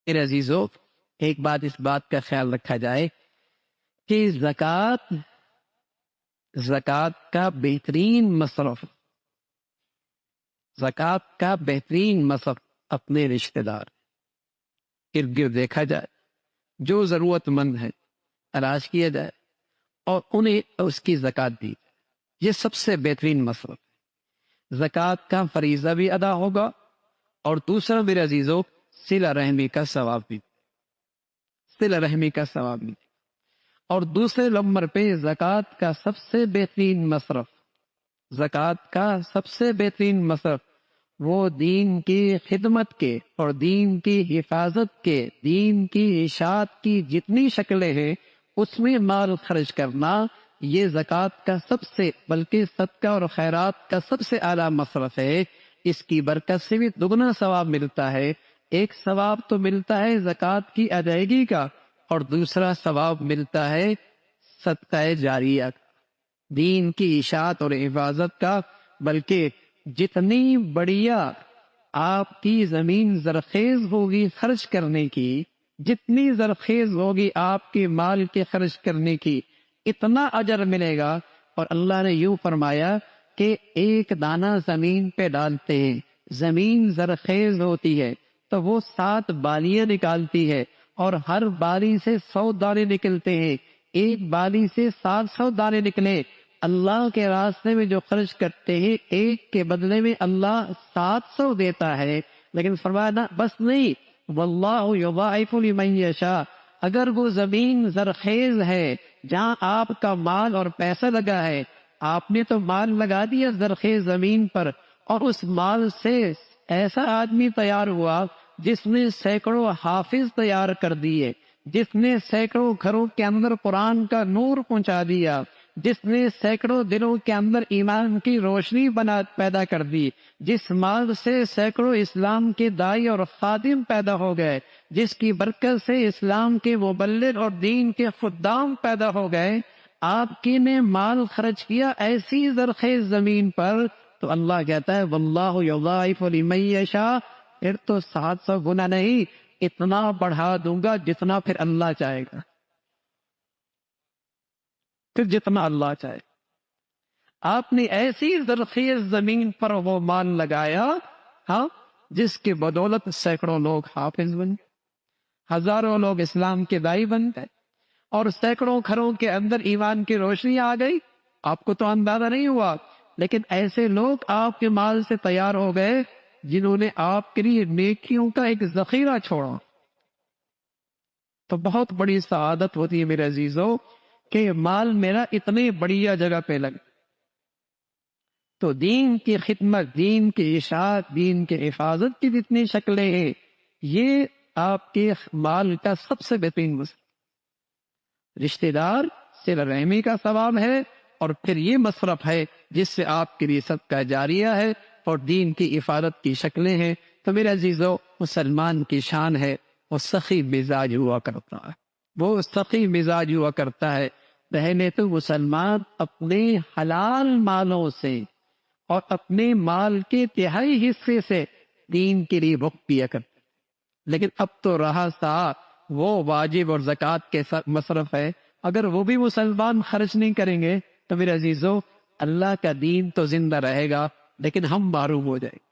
میرے عزیزو، ایک بات اس بات کا خیال رکھا جائے کہ زکوٰۃ کا بہترین مصرف، زکوٰۃ کا بہترین مصرف اپنے رشتہ دار ارد گرد دیکھا جائے، جو ضرورت مند ہے تلاش کیا جائے اور انہیں اس کی زکوٰۃ دی، یہ سب سے بہترین مصرف ہے۔ زکوٰۃ کا فریضہ بھی ادا ہوگا اور دوسرا میرے عزیزو صلہ رحمی کا ثواب بھی، صلہ رحمی کا ثواب بھی۔ اور دوسرے نمبر پہ زکوٰۃ کا سب سے بہترین مصرف، زکوٰۃ کا سب سے بہترین مصرف وہ دین کی خدمت کے اور دین کی حفاظت کے، دین کی اشاعت کی جتنی شکلیں ہیں اس میں مال خرچ کرنا، یہ زکوٰۃ کا سب سے، بلکہ صدقہ اور خیرات کا سب سے اعلیٰ مصرف ہے۔ اس کی برکت سے بھی دگنا ثواب ملتا ہے۔ ایک ثواب تو ملتا ہے زکوٰۃ کی ادائیگی کا، اور دوسرا ثواب ملتا ہے صدقہ جاریہ کا، دین کی اشاعت اور حفاظت کا۔ بلکہ جتنی بڑھیا آپ کی زمین زرخیز ہوگی خرچ کرنے کی، جتنی زرخیز ہوگی آپ کے مال کے خرچ کرنے کی، اتنا اجر ملے گا۔ اور اللہ نے یوں فرمایا کہ ایک دانہ زمین پہ ڈالتے ہیں، زمین زرخیز ہوتی ہے تو وہ 7 بالیاں نکالتی ہے، اور ہر بالی سے 100 دانے نکلتے ہیں۔ ایک بالی سے 700 دانے نکلے، اللہ کے راستے میں جو خرچ کرتے ہیں ایک کے بدلے میں اللہ 700 دیتا ہے۔ لیکن فرمایا نا بس نہیں، واللہ یضاعف لمن یشاء، اگر وہ زمین زرخیز ہے جہاں آپ کا مال اور پیسہ لگا ہے، آپ نے تو مال لگا دیا زرخیز زمین پر، اور اس مال سے ایسا آدمی تیار ہوا جس نے سینکڑوں حافظ تیار کر دیے، جس نے سینکڑوں گھروں کے اندر قرآن کا نور پہنچا دیا، جس نے سینکڑوں دلوں کے اندر ایمان کی روشنی پیدا کر دی، جس مال سے سینکڑوں اسلام کے دائی اور خادم پیدا ہو گئے، جس کی برکت سے اسلام کے مبلغ اور دین کے خدام پیدا ہو گئے، آپ کی نے مال خرچ کیا ایسی زرخیز زمین پر، تو اللہ کہتا ہے واللہ یضاعف لمن یشاء، پھر تو 700 گنا نہیں، اتنا بڑھا دوں گا جتنا پھر اللہ چاہے گا، پھر جتنا اللہ چاہے۔ آپ نے ایسی زرخیز زمین پر وہ مال لگایا، ہاں، جس کی بدولت سینکڑوں لوگ حافظ بن گئے، ہزاروں لوگ اسلام کے دائی بن گئے، اور سینکڑوں گھروں کے اندر ایمان کی روشنی آ گئی۔ آپ کو تو اندازہ نہیں ہوا، لیکن ایسے لوگ آپ کے مال سے تیار ہو گئے جنہوں نے آپ کے لیے نیکیوں کا ایک ذخیرہ چھوڑا۔ تو بہت بڑی سعادت ہوتی ہے میرے عزیزوں کہ مال میرا اتنے بڑھیا جگہ پہ لگ۔ تو دین کی خدمت، دین کی اشاعت، دین کی حفاظت کی جتنی شکلیں ہیں، یہ آپ کے مال کا سب سے بہترین مصرف۔ رشتہ دار صلہ رحمی کا ثواب ہے، اور پھر یہ مصرف ہے جس سے آپ کے لیے صدقہ جاریہ ہے اور دین کی حفاظت کی شکلیں ہیں۔ تو میرے عزیزو، مسلمان کی شان ہے وہ سخی مزاج ہوا کرتا ہے، وہ سخی مزاج ہوا کرتا ہے۔ پہلے تو مسلمان اپنے حلال مالوں سے اور اپنے مال کے تہائی حصے سے دین کے لیے وقف کیا کرتے، لیکن اب تو رہا سا وہ واجب اور زکوٰۃ کے مصرف ہے، اگر وہ بھی مسلمان خرچ نہیں کریں گے تو میرے عزیزو اللہ کا دین تو زندہ رہے گا لیکن ہم محروم ہو جائیں گے۔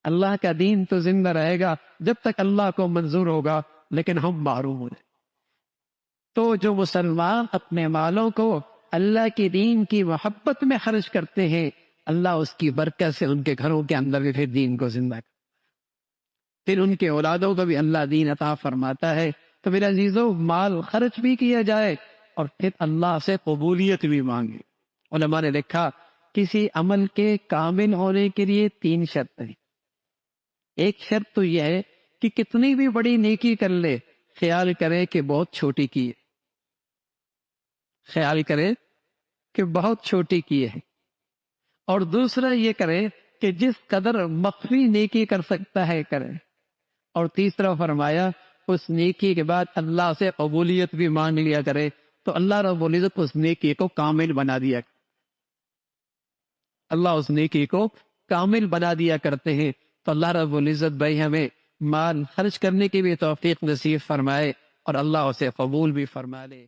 اللہ کا دین تو زندہ رہے گا جب تک اللہ کو منظور ہوگا، لیکن ہم محروم ہو جائیں گے۔ تو جو مسلمان اپنے مالوں کو اللہ کے دین کی محبت میں خرچ کرتے ہیں، اللہ اس کی برکت سے ان کے گھروں کے اندر بھی پھر دین کو زندہ کرتا ہے، پھر ان کے اولادوں کو بھی اللہ دین عطا فرماتا ہے۔ تو میرے عزیزو، مال خرچ بھی کیا جائے اور پھر اللہ سے قبولیت بھی مانگے۔ علماء نے لکھا کسی عمل کے کامل ہونے کے لیے 3 شرط ہیں۔ ایک شرط تو یہ ہے کہ کتنی بھی بڑی نیکی کر لے، خیال کرے کہ بہت چھوٹی کی ہے، خیال کرے کہ بہت چھوٹی کی ہے۔ اور دوسرا یہ کرے کہ جس قدر مخفی نیکی کر سکتا ہے کرے۔ اور تیسرا فرمایا اس نیکی کے بعد اللہ سے قبولیت بھی مانگ لیا کرے، تو اللہ رب العزت اس نیکی کو کامل بنا دیا، اللہ اس نیکی کو کامل بنا دیا کرتے ہیں۔ تو اللہ رب العزت بھائی ہمیں مال خرچ کرنے کی بھی توفیق نصیب فرمائے اور اللہ اسے قبول بھی فرما لے۔